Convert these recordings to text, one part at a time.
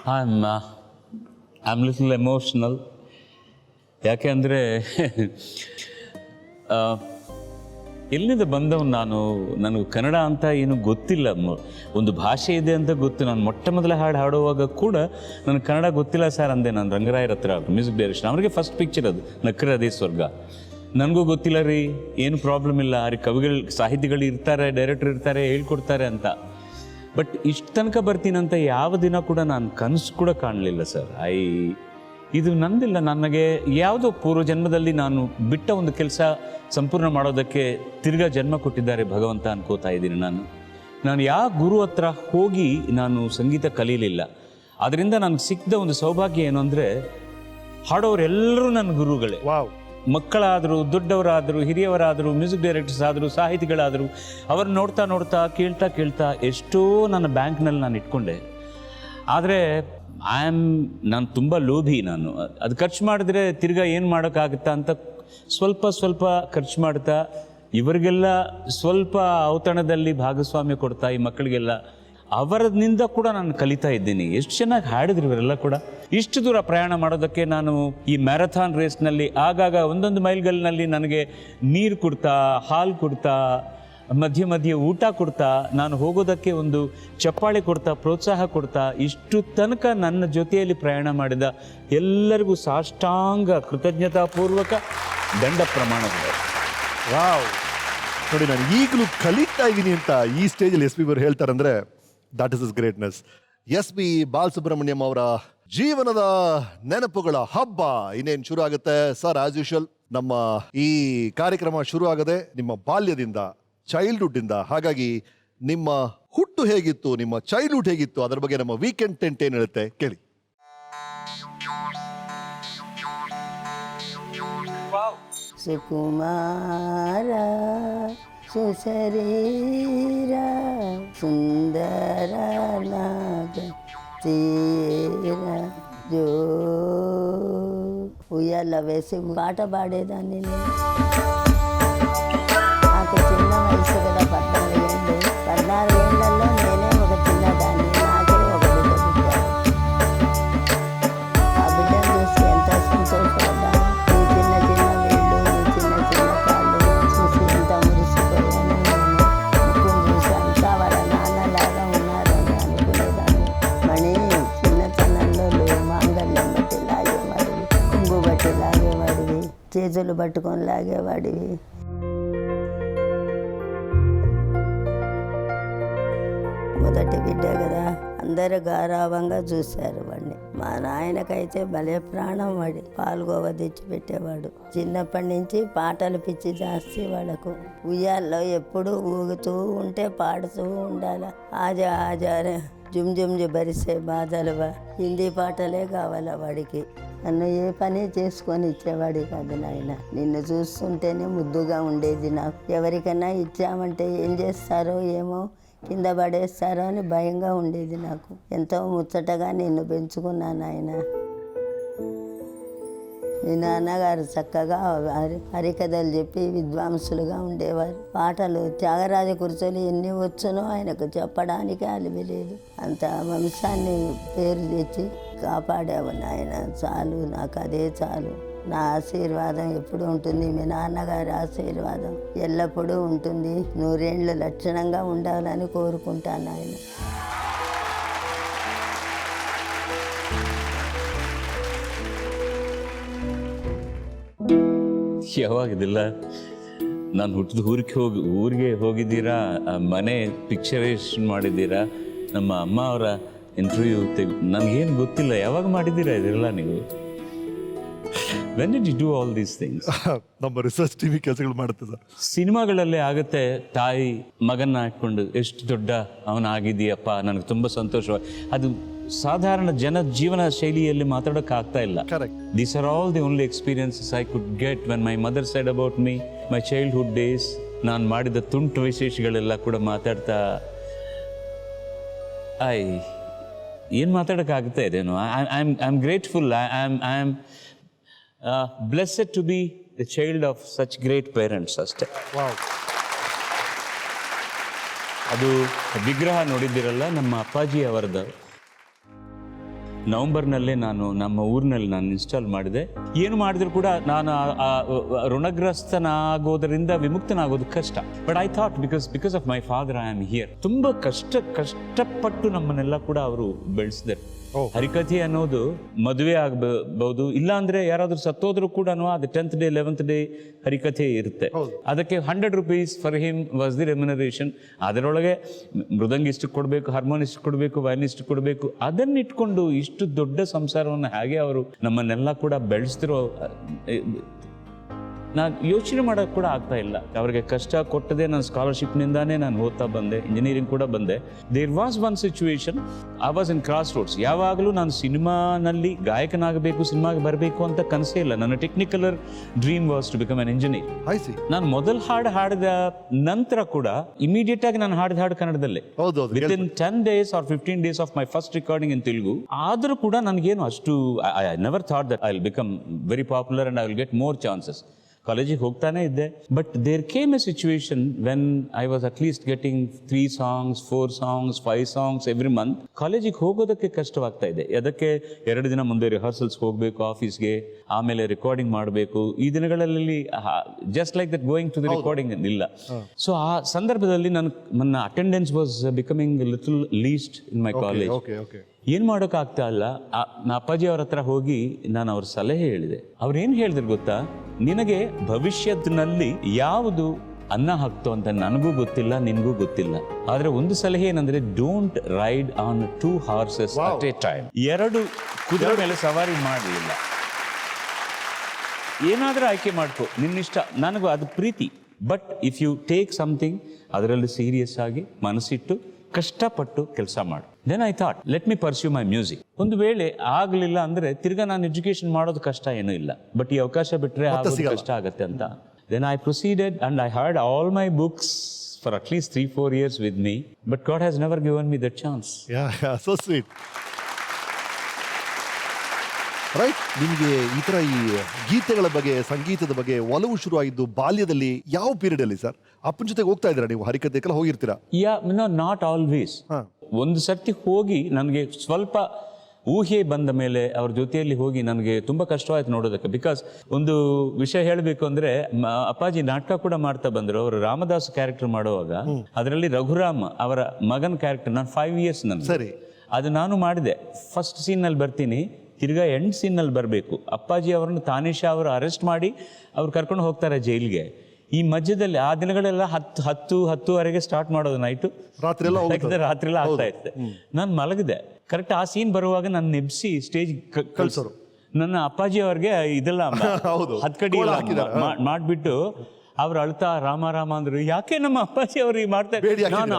I am little emotional. ಯಾಕೆ ಅಂದರೆ ಎಲ್ಲಿಂದ ಬಂದವನು ನನಗೆ ಕನ್ನಡ ಅಂತ ಏನು ಗೊತ್ತಿಲ್ಲ. ಒಂದು ಭಾಷೆ ಇದೆ ಅಂತ ಗೊತ್ತು. ನಾನು ಮೊಟ್ಟ ಮೊದಲ ಹಾಡುವಾಗ ಕೂಡ ನನಗೆ ಕನ್ನಡ ಗೊತ್ತಿಲ್ಲ ಸರ್ ಅಂದೆ. ನಾನು ರಂಗರಾಯರ ಹತ್ರ ಮ್ಯೂಸಿಕ್ ಡೈರೆಕ್ಷನ್, ಅವ್ರಿಗೆ ಫಸ್ಟ್ ಪಿಕ್ಚರ್ ಅದು ನಕ್ಕರೆ ಅದೇ ಸ್ವರ್ಗ. ನನಗೂ ಗೊತ್ತಿಲ್ಲ ರೀ, ಏನು ಪ್ರಾಬ್ಲಮ್ ಇಲ್ಲ ರೀ, ಕವಿಗಳು ಸಾಹಿತಿಗಳು ಇರ್ತಾರೆ, ಡೈರೆಕ್ಟರ್ ಇರ್ತಾರೆ, ಹೇಳ್ಕೊಡ್ತಾರೆ ಅಂತ. ಬಟ್ ಇಷ್ಟು ತನಕ ಬರ್ತೀನಂತ ಯಾವ ದಿನ ಕೂಡ ನಾನು ಕನಸು ಕೂಡ ಕಾಣಲಿಲ್ಲ ಸರ್. ಇದು ನಂದಿಲ್ಲ. ನನಗೆ ಯಾವುದೋ ಪೂರ್ವ ಜನ್ಮದಲ್ಲಿ ನಾನು ಬಿಟ್ಟ ಒಂದು ಕೆಲಸ ಸಂಪೂರ್ಣ ಮಾಡೋದಕ್ಕೆ ತಿರ್ಗಾ ಜನ್ಮ ಕೊಟ್ಟಿದ್ದಾರೆ ಭಗವಂತ ಅನ್ಕೋತಾ ಇದ್ದೀನಿ. ನಾನು ಯಾವ ಗುರು ಹತ್ರ ಹೋಗಿ ನಾನು ಸಂಗೀತ ಕಲೀಲಿಲ್ಲ. ಅದರಿಂದ ನನಗೆ ಸಿಕ್ಕಿದ ಒಂದು ಸೌಭಾಗ್ಯ ಏನು ಅಂದರೆ, ಹಾಡೋರೆಲ್ಲರೂ ನನ್ನ ಗುರುಗಳೇ. ವಾವ್. ಮಕ್ಕಳಾದರೂ, ದೊಡ್ಡವರಾದರು, ಹಿರಿಯವರಾದರು, ಮ್ಯೂಸಿಕ್ ಡೈರೆಕ್ಟರ್ಸ್ ಆದರು, ಸಾಹಿತಿಗಳಾದರು, ಅವ್ರನ್ನ ನೋಡ್ತಾ ನೋಡ್ತಾ ಕೇಳ್ತಾ ಎಷ್ಟೋ ನನ್ನ ಬ್ಯಾಂಕ್ನಲ್ಲಿ ನಾನು ಇಟ್ಕೊಂಡೆ. ಆದರೆ ನಾನು ತುಂಬ ಲೋಭಿ. ಅದು ಖರ್ಚು ಮಾಡಿದ್ರೆ ತಿರ್ಗಾ ಏನು ಮಾಡೋಕ್ಕಾಗುತ್ತಾ ಅಂತ ಸ್ವಲ್ಪ ಖರ್ಚು ಮಾಡ್ತಾ ಇವರಿಗೆಲ್ಲ ಸ್ವಲ್ಪ ಔತಣದಲ್ಲಿ ಭಾಗಸ್ವಾಮ್ಯ ಕೊಡ್ತಾ ಈ ಮಕ್ಕಳಿಗೆಲ್ಲ ಅವರದಿಂದ ಕೂಡ ನಾನು ಕಲಿತಾ ಇದ್ದೀನಿ. ಎಷ್ಟು ಚೆನ್ನಾಗಿ ಹಾಡಿದ್ರು ಇವರೆಲ್ಲ ಕೂಡ. ಇಷ್ಟು ದೂರ ಪ್ರಯಾಣ ಮಾಡೋದಕ್ಕೆ ನಾನು ಈ ಮ್ಯಾರಥಾನ್ ರೇಸ್ನಲ್ಲಿ ಆಗಾಗ ಒಂದೊಂದು ಮೈಲ್ಗಲ್ನಲ್ಲಿ ನನಗೆ ನೀರು ಕೊಡ್ತಾ, ಹಾಲು ಕೊಡ್ತಾ, ಮಧ್ಯೆ ಊಟ ಕೊಡ್ತಾ, ನಾನು ಹೋಗೋದಕ್ಕೆ ಒಂದು ಚಪ್ಪಾಳೆ ಕೊಡ್ತಾ, ಪ್ರೋತ್ಸಾಹ ಕೊಡ್ತಾ, ಇಷ್ಟು ತನಕ ನನ್ನ ಜೊತೆಯಲ್ಲಿ ಪ್ರಯಾಣ ಮಾಡಿದ ಎಲ್ಲರಿಗೂ ಸಾಷ್ಟಾಂಗ ಕೃತಜ್ಞತಾಪೂರ್ವಕ ದಂಡ ಪ್ರಮಾಣಗಳು. ವಾವ್. ನೋಡಿ, ನಾನು ಈಗಲೂ ಕಲಿತಾ ಇದ್ದೀನಿ ಅಂತ ಈ ಸ್ಟೇಜಲ್ಲಿ ಎಸ್ ಪಿ ಅವರು ಹೇಳ್ತಾರಂದ್ರೆ that is is greatness. S P Balasubrahmanyam ಅವರ ಜೀವನದ ನೆನಪುಗಳ ಹಬ್ಬ ಇನ್ನೇನು ಶುರು ಆಗುತ್ತೆ ಸರ್. ಆಸ್ ಯೂಶುವಲ್ ನಮ್ಮ ಈ ಕಾರ್ಯಕ್ರಮ ಶುರು ಆಗದೆ ನಿಮ್ಮ ಬಾಲ್ಯದಿಂದ, ಚೈಲ್ಡ್ಹುಡ್ ಇಂದ. ಹಾಗಾಗಿ ನಿಮ್ಮ ಹುಟ್ಟು ಹೇಗಿತ್ತು, ನಿಮ್ಮ ಚೈಲ್ಡ್ಹುಡ್ ಹೇಗಿತ್ತು, ಅದರ ಬಗ್ಗೆ ನಮ್ಮ ವೀಕೆಂಡ್ ಟೆಂಟ್ ಏನ್ ಹೇಳುತ್ತೆ ಕೇಳಿ. ಸುಕುಮಾರ ಸುಶರೀರ ಸುಂದರ ನಾಗ తీర జో ఉయ్యాల వేసి పాట పాడేదాన్ని నేను. నాకు చిన్న వయసు కదా, 14 ఏళ్ళలో నేనే ఒక చిన్నదాన్ని. నాకే ఒక బిడ్డ పుట్టాడు. ఆ బిడ్డను చూసి ఎంత సంతోషపడ్డాను. ఈ చిన్న వేళ్ళు, ఈ చిన్న కాళ్ళు చూసి ఎంత మురిసిపోయాను. ముక్కును చూసి అంతా వాళ్ళ నాన్నలాగా ఉన్నారని అనుకునేదాన్ని. మణి చిన్నతనంలో మాంగళ్యం బట్టి లాగేవాడివి, కుంగు బట్టి లాగేవాడివి, చేతులు పట్టుకొని లాగేవాడివి. మొదటి బిడ్డ కదా, అందరూ గారాభంగా చూశారు వాడిని. మా నాయనకైతే భలే ప్రాణం వాడి. పాల్గోవ తెచ్చి పెట్టేవాడు. చిన్నప్పటి నుంచి పాటలు పిచ్చి జాస్తి వాళ్ళకు. ఉయ్యాల్లో ఎప్పుడు ఊగుతూ ఉంటే పాడుతూ ఉండాలి. ఆజా ఆజారే జుమ్ జుమ్ బరిసే బాధలువా, హిందీ పాటలే కావాలా వాడికి. నన్ను ఏ పని చేసుకొని ఇచ్చేవాడి కాదు నాయన. నిన్ను చూస్తుంటేనే ముద్దుగా ఉండేది నాకు. ఎవరికైనా ఇచ్చామంటే ఏం చేస్తారో ఏమో, కింద పడేస్తారో అని భయంగా ఉండేది నాకు. ఎంతో ముచ్చటగా నిన్ను పెంచుకున్నాను ఆయన. మీ నాన్నగారు చక్కగా హరికథలు చెప్పి విద్వాంసులుగా ఉండేవారు. పాటలు త్యాగరాజ కుర్చీలు ఎన్ని వచ్చునో ఆయనకు చెప్పడానికి అలివి లేదు. అంత వంశాన్ని పేరు తెచ్చి కాపాడావు నాయన. చాలు, నాకు అదే చాలు. నా ఆశీర్వాదం ఎప్పుడు ఉంటుంది, మీ నాన్నగారి ఆశీర్వాదం ఎల్లప్పుడూ ఉంటుంది. 100 ఏళ్ళు లక్షణంగా ఉండాలని కోరుకుంటాను ఆయన. ಯಾವಾಗಿದಿಲ್ಲ. ನಾನು ಹುಟ್ಟಿದ ಊರಿಗೆ ಹೋಗಿದ್ದೀರಾ, ಮನೆ ಪಿಕ್ಚರೇಷನ್ ಮಾಡಿದ್ದೀರಾ, ನಮ್ಮ ಅಮ್ಮ ಅವರ ಇಂಟರ್ವ್ಯೂ ನನಗೇನು ಗೊತ್ತಿಲ್ಲ. ಯಾವಾಗ ಮಾಡಿದ್ದೀರಾ ಇದೆಲ್ಲ ನೀವು? When did you do all these things? ನಮ್ಮ ರಿಸರ್ಚ್ ಟಿವಿ ಕೆಲಸಗಳು ಮಾಡುತ್ತೆ ಸರ್. ಸಿನಿಮಾಗಳಲ್ಲೇ ಆಗುತ್ತೆ, ತಾಯಿ ಮಗನ್ನ ಹಾಕ್ಕೊಂಡು ಎಷ್ಟು ದೊಡ್ಡ ಅವನಾಗಿದೆಯಪ್ಪ, ನನಗೆ ತುಂಬ ಸಂತೋಷವಾಗಿ. ಅದು ಸಾಧಾರಣ ಜೀವನ ಶೈಲಿಯಲ್ಲಿ ಮಾತಾಡೋಕೆ ಆಗ್ತಾ ಇಲ್ಲ. These are all the only experiences I could get when my mother said about me, my childhood days. ನಾನು ಮಾಡಿದ ತುಂಟು ವಿಶೇಷಗಳೆಲ್ಲ ಕೂಡ ಮಾತಾಡ್ತಾ ಏನು ಮಾತಾಡೋಕ್ಕಾಗ್ತಾ ಇದೇನು. I am grateful. I am blessed to be the child of such great parents ಅಷ್ಟೇ. ಅದು ವಿಗ್ರಹ ನೋಡಿದ್ದೀರಲ್ಲ, ನಮ್ಮ ಅಪ್ಪಾಜಿ ಅವರದ್ದು. ನವೆಂಬರ್ನಲ್ಲೇ ನಾನು ನಮ್ಮ ಊರಿನಲ್ಲಿ ನಾನು ಇನ್ಸ್ಟಾಲ್ ಮಾಡಿದೆ. ಏನು ಮಾಡಿದ್ರು ಕೂಡ ನಾನು ಆ ಋಣಗ್ರಸ್ತನಾಗೋದರಿಂದ ವಿಮುಕ್ತನಾಗೋದು ಕಷ್ಟ. But I thought because of my father I am here. ತುಂಬ ಕಷ್ಟಪಟ್ಟು ನಮ್ಮನ್ನೆಲ್ಲ ಕೂಡ ಅವರು ಬೆಳೆಸಿದ್ದಾರೆ. ಹರಿಕಥೆ ಅನ್ನೋದು ಮದುವೆ ಆಗಬಹುದು, ಇಲ್ಲ ಅಂದ್ರೆ ಯಾರಾದ್ರೂ ಸತ್ತೋದ್ರು ಕೂಡ ಅದು 10th day 11th day ಹರಿಕಥೆ ಇರುತ್ತೆ. ಅದಕ್ಕೆ 100 rupees for him was the remuneration. ಅದರೊಳಗೆ ಮೃದಂಗ ಇಷ್ಟು ಕೊಡಬೇಕು, ಹಾರ್ಮೋನ್ ಇಷ್ಟು ಕೊಡಬೇಕು, ವಯಲಿನ್ ಇಷ್ಟು ಕೊಡಬೇಕು. ಅದನ್ನಿಟ್ಕೊಂಡು ಇಷ್ಟು ದೊಡ್ಡ ಸಂಸಾರವನ್ನು ಹಾಗೆ ಅವರು ನಮ್ಮನ್ನೆಲ್ಲ ಕೂಡ ಬೆಳೆಸ್ತಿರೋ ನಾನು ಯೋಚನೆ ಮಾಡೋಕ್ಕೆ ಕೂಡ ಆಗ್ತಾ ಇಲ್ಲ. ಅವರಿಗೆ ಕಷ್ಟ ಕೊಟ್ಟದೆ ನಾನು ಸ್ಕಾಲರ್ಶಿಪ್ನಿಂದಾನೇ ನಾನು ಓದ್ತಾ ಬಂದೆ, ಇಂಜಿನಿಯರಿಂಗ್ ಕೂಡ ಬಂದೆ. There was one situation, I was in crossroads. ಯಾವಾಗಲೂ ನಾನು ಸಿನಿಮಾನಲ್ಲಿ ಗಾಯಕನಾಗಬೇಕು, ಸಿನಿಮಾಗೆ ಬರಬೇಕು ಅಂತ ಕನಸೇ ಇಲ್ಲ. ನನ್ನ technicolor dream was to become an engineer. ನಾನು ಮೊದಲು ಹಾಡಿದ ನಂತರ ಕೂಡ ಇಮಿಡಿಯೇಟ್ ಆಗಿ ನಾನು ಹಾಡು ಕನ್ನಡದಲ್ಲೇ with in 10 days or 15 days of my first recording in Telugu. ಆದರೂ ಕೂಡ ನನಗೇನು ಅಷ್ಟು I never thought that I will become very popular and I will get more chances. ಕಾಲೇಜಿಗೆ ಹೋಗ್ತಾನೆ ಇದ್ದೆ. But there came a situation when I was at least getting 3 songs 4 songs 5 songs every month. ಕಾಲೇಜಿಗೆ ಹೋಗೋದಕ್ಕೆ ಕಷ್ಟವಾಗ್ತಾ ಇದೆ. ಅದಕ್ಕೆ 2 ದಿನ ಮುಂದೆ rehearsals ಹೋಗಬೇಕು ಆಫೀಸ್ಗೆ, ಆಮೇಲೆ ರೆಕಾರ್ಡಿಂಗ್ ಮಾಡಬೇಕು. ಈ ದಿನಗಳಲ್ಲಿ just like that going to the recording ಇಲ್ಲ. ಸೊ ಆ ಸಂದರ್ಭದಲ್ಲಿ ನನ್ನ attendance was becoming little least in my college. ಏನು ಮಾಡೋಕ್ಕಾಗ್ತಾ ಇಲ್ಲ. ನಾ ಅಪ್ಪಾಜಿ ಅವ್ರ ಹತ್ರ ಹೋಗಿ ನಾನು ಅವ್ರ ಸಲಹೆ ಹೇಳಿದೆ. ಅವ್ರು ಏನು ಹೇಳಿದ್ರು ಗೊತ್ತಾ, ನಿನಗೆ ಭವಿಷ್ಯದಲ್ಲಿ ಯಾವುದು ಅನ್ನ ಹಾಕ್ತೋ ಅಂತ ನನಗೂ ಗೊತ್ತಿಲ್ಲ, ನಿನಗೂ ಗೊತ್ತಿಲ್ಲ. ಆದ್ರೆ ಒಂದು ಸಲಹೆ ಏನಂದ್ರೆ, don't ride on 2 horses at a time. 2 ಕುದುರೆ ಮೇಲೆ ಸವಾರಿ ಮಾಡಲಿಲ್ಲ. ಏನಾದ್ರೂ ಆಯ್ಕೆ ಮಾಡ್ಕೋ, ನಿನ್ನಿಷ್ಟ. ನನಗೂ ಅದು ಪ್ರೀತಿ. But if you take something, ಅದರಲ್ಲಿ ಸೀರಿಯಸ್ ಆಗಿ ಮನಸ್ಸಿಟ್ಟು ಕಷ್ಟಪಟ್ಟು ಕೆಲಸ ಮಾಡು. Then I thought let me pursue my music. ಒಂದು ವೇಳೆ ಆಗಲಿಲ್ಲ ಅಂದ್ರೆ ತಿರ್ಗಾ ನಾನು ಎಜುಕೇಶನ್ ಮಾಡೋದು ಕಷ್ಟ ಏನೂ ಇಲ್ಲ, ಬಟ್ ಈ ಅವಕಾಶ ಬಿಟ್ಟರೆ ಆಗೋದು ಕಷ್ಟ ಆಗತ್ತೆ ಅಂತ. Then I proceeded and I heard all my books for at least 3-4 years with me, but God has never given me that chance. Yeah, so sweet. Right. ನಿಮಗೆ ಈ ಥರ ಈ ಗೀತೆಗಳ ಬಗ್ಗೆ, ಸಂಗೀತದ ಬಗ್ಗೆ ಒಲವು ಶುರುವಾಗಿದ್ದು ಬಾಲ್ಯದಲ್ಲಿ ಯಾವ ಪೀರಿಯಡ್ ಅಲ್ಲಿ ಸರ್? ಅಪ್ಪನ ಜೊತೆಗೆ ಹೋಗ್ತಾ ಇದ್ದೀರಾ ನೀವು? ಹರಿಕಥೆಗೆಲ್ಲ ಹೋಗಿರ್ತೀರಾ? Not always. ಒಂದು ಸರ್ತಿ ಹೋಗಿ ನನಗೆ ಸ್ವಲ್ಪ ಊಹೆ ಬಂದ ಮೇಲೆ ಅವ್ರ ಜೊತೆಯಲ್ಲಿ ಹೋಗಿ ನನಗೆ ತುಂಬ ಕಷ್ಟವಾಯ್ತು ನೋಡೋದಕ್ಕೆ. ಬಿಕಾಸ್ ಒಂದು ವಿಷಯ ಹೇಳಬೇಕು ಅಂದ್ರೆ, ಅಪ್ಪಾಜಿ ನಾಟಕ ಕೂಡ ಮಾಡ್ತಾ ಬಂದರು. ಅವರು ರಾಮದಾಸ್ ಕ್ಯಾರೆಕ್ಟರ್ ಮಾಡುವಾಗ ಅದರಲ್ಲಿ ರಘುರಾಮ್ ಅವರ ಮಗನ ಕ್ಯಾರೆಕ್ಟರ್ ನಾನು 5 years ಸರಿ ಅದು ನಾನು ಮಾಡಿದೆ. ಫಸ್ಟ್ ಸೀನ್ನಲ್ಲಿ ಬರ್ತೀನಿ, ತಿರ್ಗಾ ಎಂಡ್ ಸೀನ್ನಲ್ಲಿ ಬರಬೇಕು. ಅಪ್ಪಾಜಿ ಅವರನ್ನು ತಾನೇಶಾ ಅವರು ಅರೆಸ್ಟ್ ಮಾಡಿ ಅವ್ರು ಕರ್ಕೊಂಡು ಹೋಗ್ತಾರೆ ಜೈಲ್ಗೆ. ಈ ಮಧ್ಯದಲ್ಲಿ ಆ ದಿನಗಳೆಲ್ಲ 10-10:30 ಸ್ಟಾರ್ಟ್ ಮಾಡೋದು ನೈಟು, ರಾತ್ರಿ ಎಲ್ಲ ಆಗ್ತಾ ಇರುತ್ತೆ. ನಾನು ಮಲಗಿದೆ. ಕರೆಕ್ಟ್ ಆ ಸೀನ್ ಬರುವಾಗ ನಾನು ನೆಬ್ಸಿ ಸ್ಟೇಜ್ ಕಳ್ಸೋರು. ನನ್ನ ಅಪ್ಪಾಜಿ ಅವ್ರಿಗೆ ಇದೆಲ್ಲ ಹತ್ಕಡಿ ಮಾಡ್ಬಿಟ್ಟು ಅವ್ರು ಅಳ್ತಾ ರಾಮ ಅಂದ್ರು. ಯಾಕೆ ನಮ್ಮ ಅಪ್ಪಾಜಿ ಅವ್ರು ಮಾಡ್ತಾರೆ? ನಾನು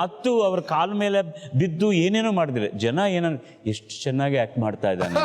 ಅವ್ರ ಕಾಲ ಮೇಲೆ ಬಿದ್ದು ಏನೇನೋ ಮಾಡಿದ್ರೆ ಜನ ಎಷ್ಟು ಚೆನ್ನಾಗಿ ಆಕ್ಟ್ ಮಾಡ್ತಾ ಇದ್ದಾನೆ.